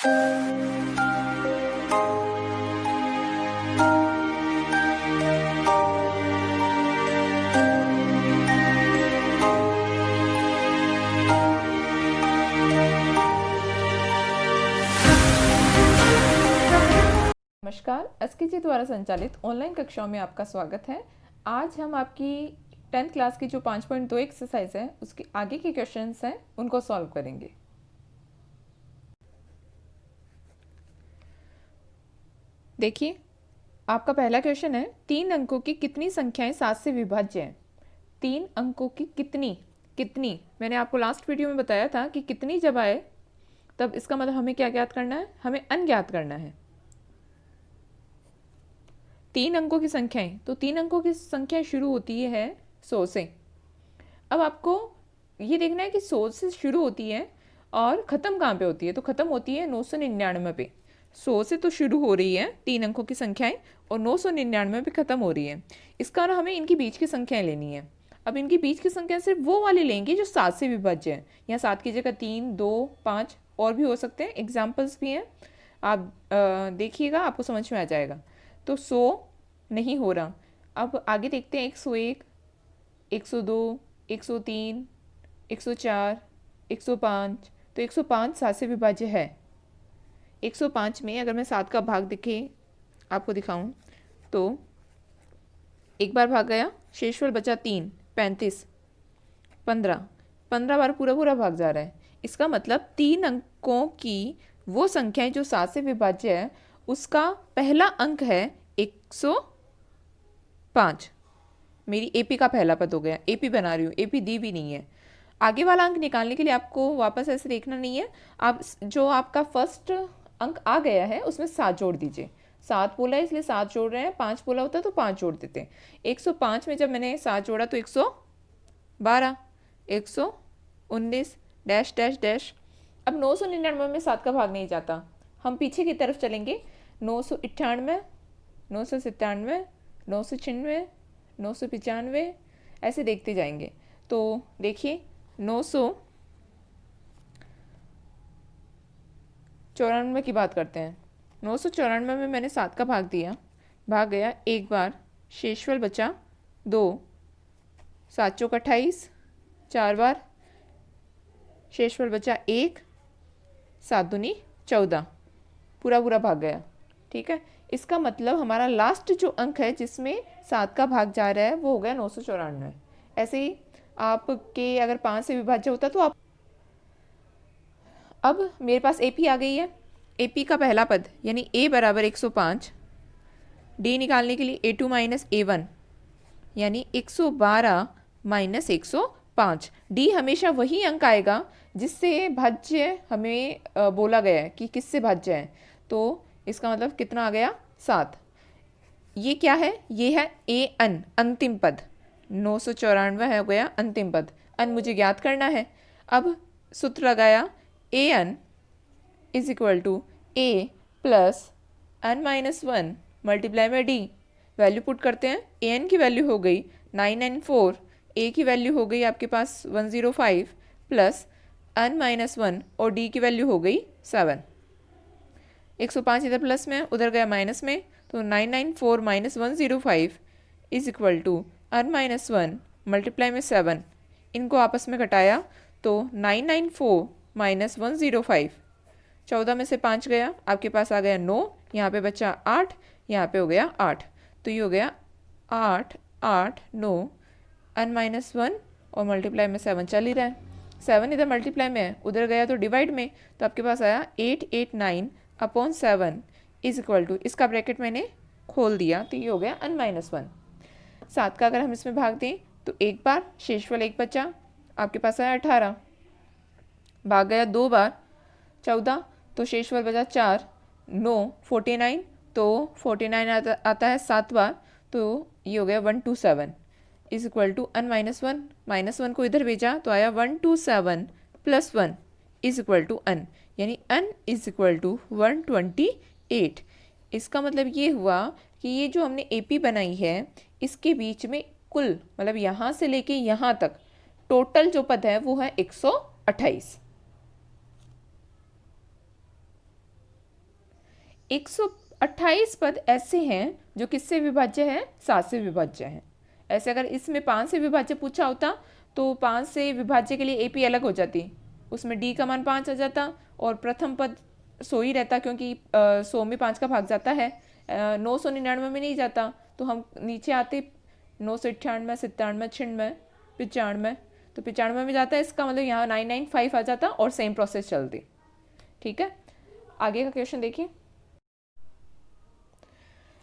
नमस्कार, एसकेजी द्वारा संचालित ऑनलाइन कक्षाओं में आपका स्वागत है। आज हम आपकी 10th क्लास की जो 5.2 एक्सरसाइज है उसके आगे के क्वेश्चंस हैं उनको सॉल्व करेंगे। देखिए, आपका पहला क्वेश्चन है 3 अंकों की कितनी संख्याएं 7 से विभाज्य हैं। 3 अंकों की कितनी मैंने आपको लास्ट वीडियो में बताया था कि कितनी जब आए तब इसका मतलब हमें क्या ज्ञात करना है, हमें अनज्ञात करना है। 3 अंकों की संख्याएं, तो 3 अंकों की संख्या शुरू होती है 100 से। अब आपको ये देखना है कि 100 से शुरू होती है और ख़त्म कहाँ पे होती है, तो ख़त्म होती है 999 पे। 100 से तो शुरू हो रही है 3 अंकों की संख्याएं और 999 पे ख़त्म हो रही है। इस कारण हमें इनकी बीच की संख्याएं लेनी है। अब इनकी बीच की संख्या सिर्फ वो वाले लेंगे जो 7 से विभाज्य है। यहाँ 7 की जगह 3, 2, 5 और भी हो सकते हैं, एग्जाम्पल्स भी हैं, आप देखिएगा, आपको समझ में आ जाएगा। तो 100 नहीं हो रहा। अब आगे देखते हैं 101, 102, 103, 104, 105। तो 105 7 से विभाज्य है। 105 में अगर मैं 7 का भाग दिखे आपको दिखाऊं तो एक बार भाग गया, शेषफल बचा 3, 35, 15 बार पूरा भाग जा रहा है। इसका मतलब 3 अंकों की वो संख्याएं जो 7 से विभाज्य है उसका पहला अंक है 105। मेरी एपी का पहला पद हो गया। एपी बना रही हूँ, एपी दी भी नहीं है। आगे वाला अंक निकालने के लिए आपको वापस ऐसे देखना नहीं है, आप जो आपका फर्स्ट अंक आ गया है उसमें 7 जोड़ दीजिए। 7 बोला है इसलिए 7 जोड़ रहे हैं, 5 बोला होता तो 5 जोड़ देते। 105 में जब मैंने 7 जोड़ा तो 112, 119 डैश डैश डैश। अब 999 में 7 का भाग नहीं जाता, हम पीछे की तरफ चलेंगे। 998, 997, 996, 995 ऐसे देखते जाएंगे। तो देखिए 994 की बात करते हैं। 994 में मैंने 7 का भाग दिया, भाग गया एक बार, शेषफल बचा 2, 7 चौक 28, 4 बार, शेषफल बचा 1, 7 दूनी 14, पूरा भाग गया। ठीक है, इसका मतलब हमारा लास्ट जो अंक है जिसमें 7 का भाग जा रहा है वो हो गया 994। ऐसे ही आपके अगर 5 से विभाज्य होता तो आप, अब मेरे पास एपी आ गई है। एपी का पहला पद यानी ए बराबर 105। डी निकालने के लिए A2 माइनस A1 यानी 112 माइनस 105। डी हमेशा वही अंक आएगा जिससे भाज्य हमें बोला गया है कि किससे भाज्य है। तो इसका मतलब कितना आ गया, 7। ये क्या है, ये है ए अन, अंतिम पद। 994 हो गया अंतिम पद। अन मुझे ज्ञात करना है। अब सूत्र लगाया, a n is equal to a plus n minus 1 multiply में डी। वैल्यू पुट करते हैं। ए एन की वैल्यू हो गई 994, ए की वैल्यू हो गई आपके पास 105 प्लस अन माइनस 1 और डी की वैल्यू हो गई 7। 105 इधर प्लस में, उधर गया माइनस में, तो 994 minus 105 is equal to an minus 1 multiply में 7। इनको आपस में घटाया तो 994 माइनस 105, 14 में से 5 गया, आपके पास आ गया 9, यहाँ पे बचा 8, यहाँ पे हो गया 8। तो ये हो गया 8, 8, 9, अन माइनस 1 और मल्टीप्लाई में 7 चल ही रहा है। 7 इधर मल्टीप्लाई में है, उधर गया तो डिवाइड में, तो आपके पास आया 889 अपॉन 7 इज इक्वल टू, इसका ब्रैकेट मैंने खोल दिया तो ये हो गया अन माइनस 1। 7 का अगर हम इसमें भाग दें तो एक बार, शेषफल 1 बचा, आपके पास आया 18, भाग गया 2 बार, 14, तो शेषफल बचा 4, 9, 49, तो 49 आता है 7 बार, तो ये हो गया 127 is equal to an minus 1। Minus 1 को इधर भेजा तो आया 127 plus 1 is equal to an, यानी अन इज इक्वल टू 128। इसका मतलब ये हुआ कि ये जो हमने एपी बनाई है इसके बीच में कुल, मतलब यहाँ से लेके यहाँ तक टोटल जो पद है वो है 128। 128 पद ऐसे हैं जो किससे विभाज्य हैं, 7 से विभाज्य हैं। ऐसे अगर इसमें 5 से विभाज्य पूछा होता तो 5 से विभाज्य के लिए एपी अलग हो जाती, उसमें डी का मान 5 आ जाता और प्रथम पद 100 ही रहता, क्योंकि 100 में 5 का भाग जाता है, 999 में नहीं जाता। तो हम नीचे आते 998, 97, 96, 95, तो 95 में जाता है, इसका मतलब यहाँ 995 आ जाता और सेम प्रोसेस चलती। ठीक है, आगे का क्वेश्चन देखिए।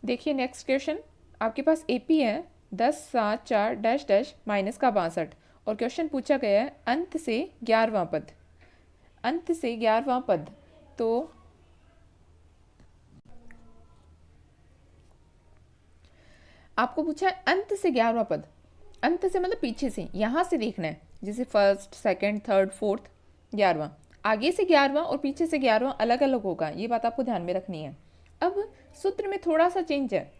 देखिए नेक्स्ट क्वेश्चन, आपके पास एपी है 10, 7, 4 डैश डैश माइनस का 62 और क्वेश्चन पूछा गया है अंत से 11वां पद, अंत से 11वां पद। तो आपको पूछा है अंत से 11वां पद, अंत से मतलब पीछे से, यहाँ से देखना है, जैसे फर्स्ट, सेकंड, थर्ड, फोर्थ, 11वां, आगे से 11वां और पीछे से 11वां अलग अलग होगा, ये बात आपको ध्यान में रखनी है। अब सूत्र में थोड़ा सा चेंज है,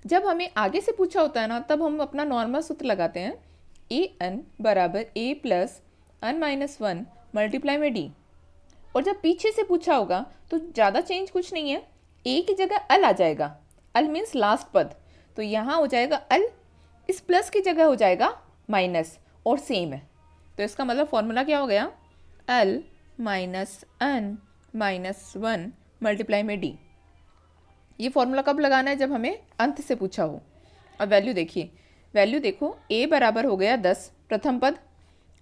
जब हमें आगे से पूछा होता है ना तब हम अपना नॉर्मल सूत्र लगाते हैं, ए एन बराबर ए प्लस एन माइनस 1 मल्टीप्लाई में डी, और जब पीछे से पूछा होगा तो ज़्यादा चेंज कुछ नहीं है, ए की जगह अल आ जाएगा, अल मीन्स लास्ट पद, तो यहाँ हो जाएगा अल, इस प्लस की जगह हो जाएगा माइनस और सेम है, तो इसका मतलब फॉर्मूला क्या हो गया, L minus N minus 1 multiply में डी। ये फॉर्मूला कब लगाना है, जब हमें अंत से पूछा हो। अब वैल्यू देखिए, वैल्यू देखो, a बराबर हो गया 10 प्रथम पद,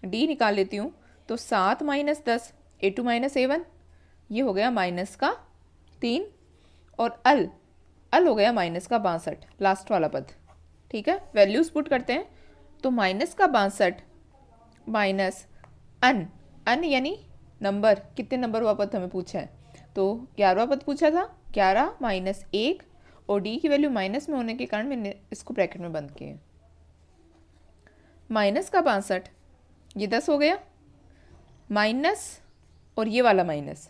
d निकाल लेती हूँ तो 7 माइनस 10 a2 माइनस a1, ये हो गया माइनस का 3, और अल हो गया माइनस का 62 लास्ट वाला पद। ठीक है, वैल्यूज पुट करते हैं तो माइनस का 62 माइनस अन यानी नंबर, कितने नंबर हुआ पद हमें पूछा है, तो 11वां पद पूछा था, 11 माइनस 1, और डी की वैल्यू माइनस में होने के कारण मैंने इसको ब्रैकेट में बंद किया, माइनस का 62, ये 10 हो गया, माइनस और ये वाला माइनस,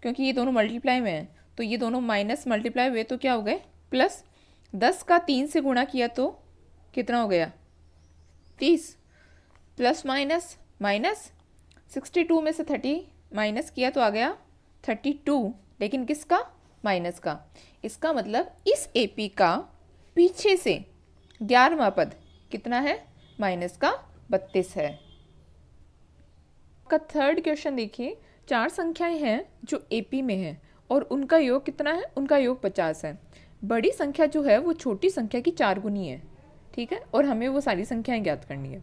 क्योंकि ये दोनों मल्टीप्लाई में हैं तो ये दोनों माइनस मल्टीप्लाई हुए तो क्या हो गए प्लस, 10 का 3 से गुणा किया तो कितना हो गया 30, प्लस माइनस माइनस, 62 में से 30 माइनस किया तो आ गया 32, लेकिन किसका, माइनस का। इसका मतलब इस एपी का पीछे से 11वां पद कितना है, माइनस का 32 है। का थर्ड क्वेश्चन देखिए, 4 संख्याएं हैं जो एपी में हैं और उनका योग कितना है, उनका योग 50 है। बड़ी संख्या जो है वो छोटी संख्या की 4 गुनी है, ठीक है, और हमें वो सारी संख्याएं ज्ञात करनी है।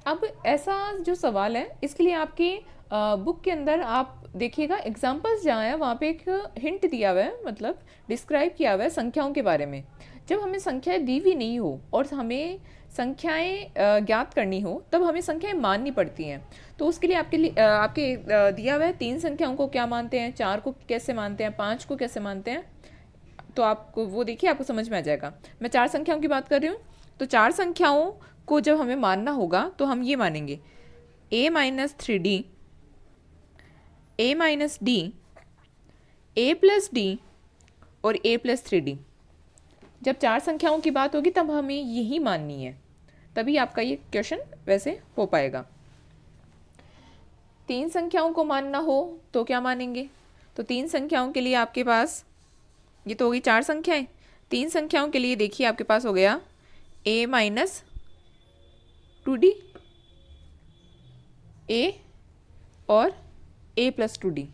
अब ऐसा जो सवाल है इसके लिए आपके बुक के अंदर आप देखिएगा, एग्जाम्पल्स जहाँ है वहाँ पे एक हिंट दिया हुआ है, मतलब डिस्क्राइब किया हुआ है संख्याओं के बारे में। जब हमें संख्याएं दी हुई नहीं हो और हमें संख्याएं ज्ञात करनी हो तब हमें संख्याएं माननी पड़ती हैं। तो उसके लिए आपके दिया हुआ है 3 संख्याओं को क्या मानते हैं, 4 को कैसे मानते हैं, 5 को कैसे मानते हैं, तो आपको वो देखिए, आपको समझ में आ जाएगा। मैं 4 संख्याओं की बात कर रही हूँ, तो 4 संख्याओं को जब हमें मानना होगा तो हम ये मानेंगे a minus 3d, a minus d, a plus d और a प्लस 3d। जब 4 संख्याओं की बात होगी तब हमें यही माननी है, तभी आपका ये क्वेश्चन वैसे हो पाएगा। 3 संख्याओं को मानना हो तो क्या मानेंगे, तो 3 संख्याओं के लिए आपके पास, ये तो होगी 4 संख्याएं, 3 संख्याओं के लिए देखिए आपके पास हो गया a माइनस 2d, a और a प्लस 2d।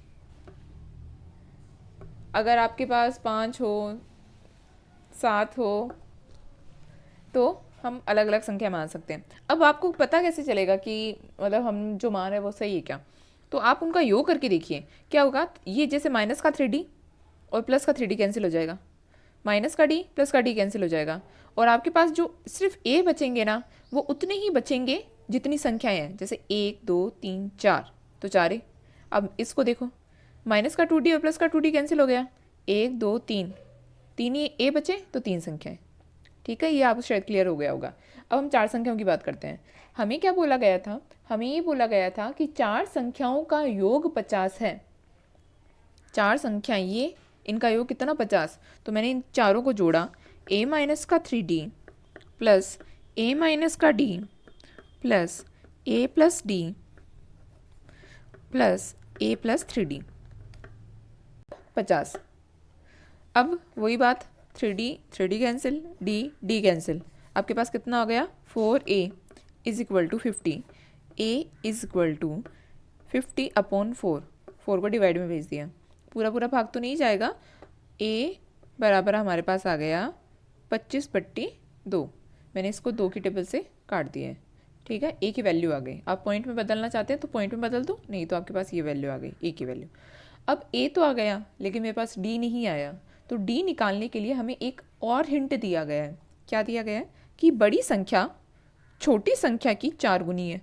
अगर आपके पास 5 हो, 7 हो तो हम अलग अलग संख्या मान सकते हैं। अब आपको पता कैसे चलेगा कि मतलब हम जो मान रहे हैं वो सही है क्या, तो आप उनका योग करके देखिए क्या होगा। ये जैसे माइनस का 3d और प्लस का 3d कैंसिल हो जाएगा, माइनस का d प्लस का d कैंसिल हो जाएगा, और आपके पास जो सिर्फ a बचेंगे ना वो उतने ही बचेंगे जितनी संख्याएं हैं, जैसे 1 2 3 4, तो 4 अब इसको देखो, माइनस का 2d और प्लस का 2d कैंसिल हो गया, 1 2 3, 3 ही a बचे तो 3 संख्याएं। ठीक है, ये आपको शायद क्लियर हो गया होगा। अब हम 4 संख्याओं की बात करते हैं। हमें क्या बोला गया था, हमें ये बोला गया था कि 4 संख्याओं का योग 50 है। 4 संख्याएं ये, इनका योग कितना 50, तो मैंने इन चारों को जोड़ा, a माइनस का 3d प्लस a माइनस का d plus a plus d plus a plus 3d 50। अब वही बात, 3D कैंसिल, डी कैंसिल, आपके पास कितना हो गया 4a is equal to 50, a is equal to 50/4, 4 को डिवाइड में भेज दिया, पूरा पूरा भाग तो नहीं जाएगा, a बराबर हमारे पास आ गया 25/2, मैंने इसको 2 की टेबल से काट दिया है, ठीक है, a की वैल्यू आ गई। आप पॉइंट में बदलना चाहते हैं तो पॉइंट में बदल दो, नहीं तो आपके पास ये वैल्यू आ गई a की वैल्यू। अब a तो आ गया लेकिन मेरे पास d नहीं आया, तो d निकालने के लिए हमें एक और हिंट दिया गया है। क्या दिया गया है कि बड़ी संख्या छोटी संख्या की 4 गुनी है।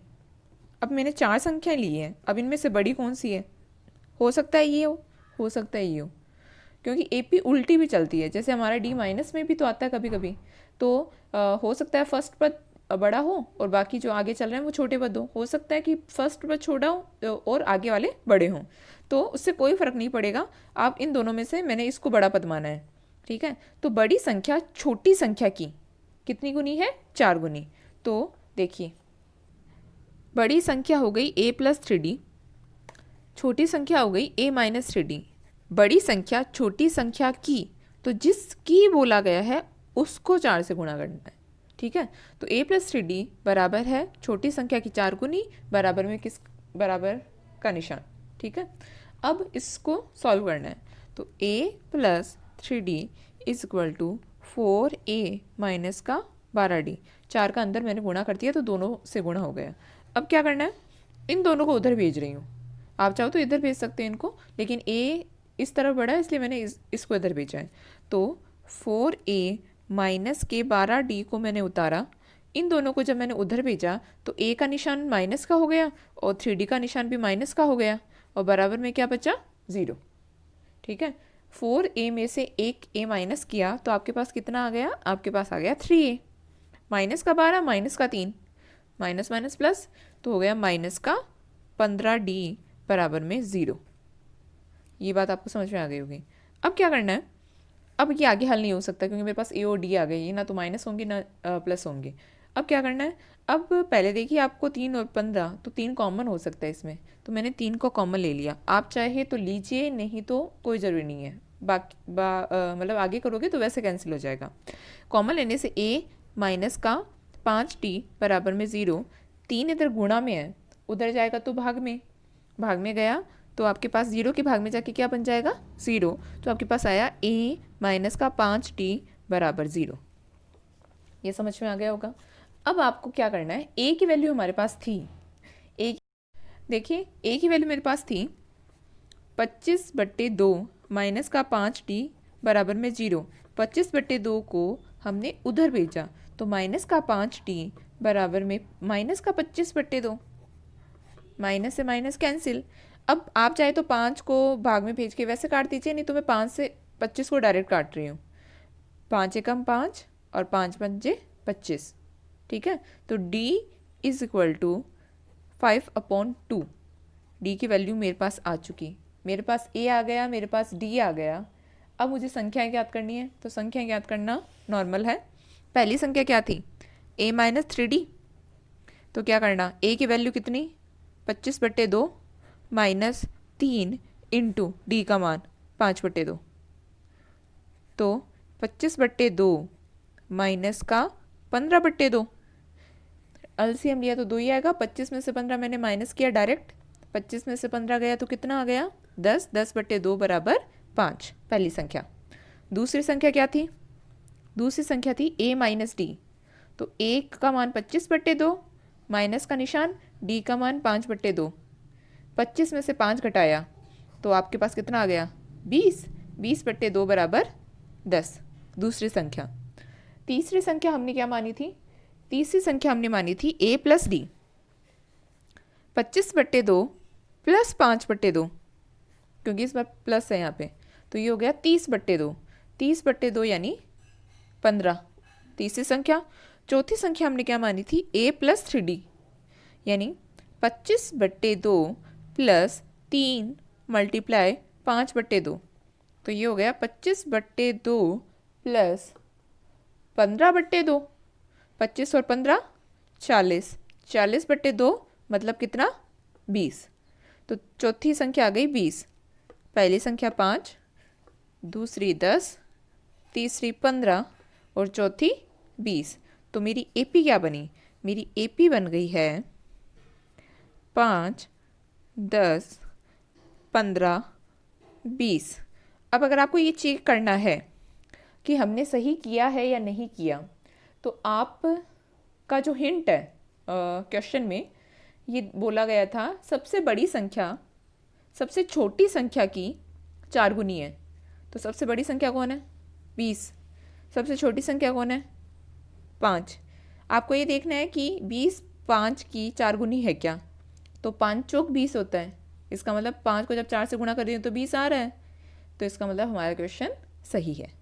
अब मैंने 4 संख्याएं ली हैं, अब इनमें से बड़ी कौन सी है? हो सकता है ये हो सकता है ये हो, क्योंकि एपी उल्टी भी चलती है, जैसे हमारा डी माइनस में भी तो आता है कभी कभी, तो हो सकता है फर्स्ट पद बड़ा हो और बाकी जो आगे चल रहे हैं वो छोटे पद हो सकता है कि फर्स्ट पद छोटा हो और आगे वाले बड़े हों, तो उससे कोई फ़र्क नहीं पड़ेगा, आप इन दोनों में से मैंने इसको बड़ा पद माना है, ठीक है। तो बड़ी संख्या छोटी संख्या की कितनी गुनी है? 4 गुनी। तो देखिए, बड़ी संख्या हो गई a+3d, छोटी संख्या हो गई a-3d, बड़ी संख्या छोटी संख्या की, तो जिसकी बोला गया है उसको 4 से गुणा करना है, ठीक है। तो a+3d बराबर है छोटी संख्या की 4 गुनी, बराबर में किस बराबर का निशान, ठीक है। अब इसको सॉल्व करना है, तो a+3d is equal to 4a-12d, 4 का अंदर मैंने गुणा कर दिया तो दोनों से गुणा हो गया। अब क्या करना है, इन दोनों को उधर भेज रही हूँ, आप चाहो तो इधर भेज सकते हैं इनको, लेकिन a इस तरफ बढ़ा है इसलिए मैंने इसको इधर भेजा है। तो 4a माइनस के 12d को मैंने उतारा, इन दोनों को जब मैंने उधर भेजा तो a का निशान माइनस का हो गया और 3d का निशान भी माइनस का हो गया, और बराबर में क्या बचा? 0, ठीक है। 4a में से एक a माइनस किया तो आपके पास कितना आ गया? आपके पास आ गया 3a, माइनस का 12 माइनस का 3, माइनस माइनस प्लस, तो हो गया माइनस का 15d बराबर में 0। ये बात आपको समझ में आ गई होगी। अब क्या करना है, अब ये आगे हल नहीं हो सकता क्योंकि मेरे पास a और d आ गई, ये ना तो माइनस होंगे ना प्लस होंगे। अब क्या करना है, अब पहले देखिए आपको 3 और 15, तो 3 कॉमन हो सकता है इसमें, तो मैंने 3 को कॉमन ले लिया, आप चाहे तो लीजिए नहीं तो कोई ज़रूरी नहीं है, मतलब आगे करोगे तो वैसे कैंसिल हो जाएगा। कॉमन लेने से a माइनस का 5d बराबर में 0, 3 इधर गुणा में है, उधर जाएगा तो भाग में गया, तो आपके पास 0 के भाग में जाके क्या बन जाएगा? 0, तो आपके पास आया a माइनस का 5d बराबर 0। ये समझ में आ गया होगा। अब आपको क्या करना है, a की वैल्यू हमारे पास थी, देखिए a की वैल्यू मेरे पास थी 25/2 माइनस का 5d बराबर में 0, 25/2 को हमने उधर भेजा तो माइनस का 5d बराबर में माइनस का 25/2, माइनस से माइनस कैंसिल। अब आप चाहे तो 5 को भाग में भेज के वैसे काट दीजिए, नहीं तो मैं 5 से 25 को डायरेक्ट काट रही हूँ, 5 एकम 5 और 5 पंजे 25, ठीक है। तो d is equal to 5/2, d की वैल्यू मेरे पास आ चुकी, मेरे पास a आ गया, मेरे पास d आ गया। अब मुझे संख्याएं ज्ञात करनी है, तो संख्या ज्ञात करना नॉर्मल है। पहली संख्या क्या थी? a-3d, तो क्या करना, a की वैल्यू कितनी? 25/2 माइनस 3 इंटू डी का मान 5/2, तो 25/2 माइनस का 15/2, एलसीएम लिया तो 2 ही आएगा, 25 में से 15 मैंने माइनस किया डायरेक्ट, 25 में से 15 गया तो कितना आ गया? 10, 10/2 बराबर 5, पहली संख्या। दूसरी संख्या क्या थी? दूसरी संख्या थी a-d, तो a का मान 25/2, माइनस का निशान, d का मान 5/2, 25 में से 5 घटाया तो आपके पास कितना आ गया? 20, 20/2 बराबर 10, दूसरी संख्या। तीसरी संख्या हमने क्या मानी थी? तीसरी संख्या हमने मानी थी a+d, 25/2 प्लस 5/2, क्योंकि इस बार प्लस है यहाँ पे, तो ये हो गया 30/2, 30/2 यानी 15, तीसरी संख्या। चौथी संख्या हमने क्या मानी थी? a+3d, यानी 25/2 प्लस 3 मल्टीप्लाई 5/2, तो ये हो गया 25/2 प्लस 15/2, 25 और 15 40, 40/2 मतलब कितना? 20, तो चौथी संख्या आ गई 20, पहली संख्या 5, दूसरी 10, तीसरी 15 और चौथी 20। तो मेरी एपी क्या बनी? मेरी एपी बन गई है 5, 10, 15, 20। अब अगर आपको ये चेक करना है कि हमने सही किया है या नहीं किया, तो आप का जो हिंट है क्वेश्चन में ये बोला गया था सबसे बड़ी संख्या सबसे छोटी संख्या की 4 गुनी है। तो सबसे बड़ी संख्या कौन है? 20। सबसे छोटी संख्या कौन है? 5। आपको ये देखना है कि 20 5 की 4 गुनी है क्या? तो 5 चौक 20 होता है। इसका मतलब 5 को जब 4 से गुणा कर दिए तो 20 आ रहा है। तो इसका मतलब हमारा क्वेश्चन सही है।